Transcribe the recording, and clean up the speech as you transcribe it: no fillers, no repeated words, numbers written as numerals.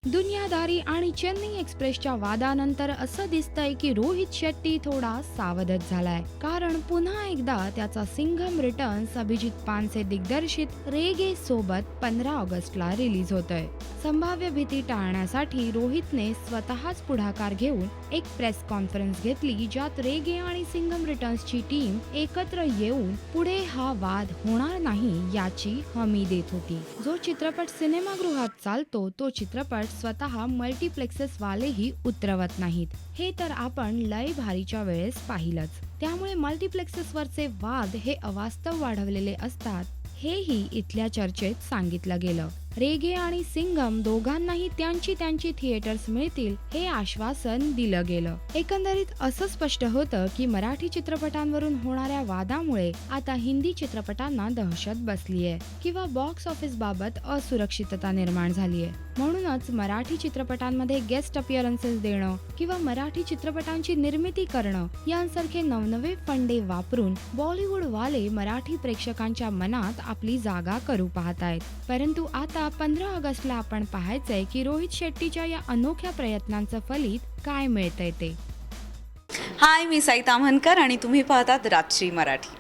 दुनियादारी आणि चेन्नई एक्सप्रेसच्या वादानंतर असं दिसतंय की रोहित शेट्टी थोडा सावधच झालाय, कारण पुन्हा एकदा त्याचा सिंघम रिटर्न्स अभिजित पानसे दिग्दर्शित रेगे सोबत 15 ऑगस्टला रिलीज होतोय. संभाव्य भीती टाळण्यासाठी रोहितने स्वतःच पुढाकार घेऊन एक प्रेस कॉन्फरन्स घेतली, ज्यात रेगे आणि सिंघम रिटर्न्सची टीम एकत्र येऊन पुढे हा वाद होणार नाही याची हमी देत होती. जो चित्रपट सिनेमागृहात चालतो तो चित्रपट स्वतः मल्टीप्लेक्सेस वालेही उतरवत नाहीत, हे तर आपण लय भारीच्या वेळेस पाहिलंच. त्यामुळे मल्टीप्लेक्सेसवरचे वाद हे अवास्तव वाढवलेले असतात, हेही इथल्या चर्चेत सांगितलं गेलं. रेगे आणि सिंघम दोघांनाही त्यांची थिएटर्स मिळतील हे आश्वासन दिलं गेलं. एकंदरीत असं स्पष्ट होतं की मराठी चित्रपटांवरून होणाऱ्या वादामुळे आता हिंदी चित्रपटांना दहशत बसलीये किंवा बॉक्स ऑफिस बाबत असुरक्षितता निर्माण झालीये. म्हणूनच मराठी चित्रपटांमध्ये गेस्ट अपीअरन्सेस देणं किंवा मराठी चित्रपटांची निर्मिती करणं यांसारखे नवनवे फंडे वापरून बॉलिवूड वाले मराठी प्रेक्षकांच्या मनात आपली जागा करू पाहतायत. परंतु आता 15 ऑगस्टला आपण पाहायचंय की रोहित शेट्टीच्या या अनोख्या प्रयत्नांचं फलित काय मिळतंय ते. हाय, मी साई ताम्हनकर आणि तुम्ही पाहतात राजश्री मराठी.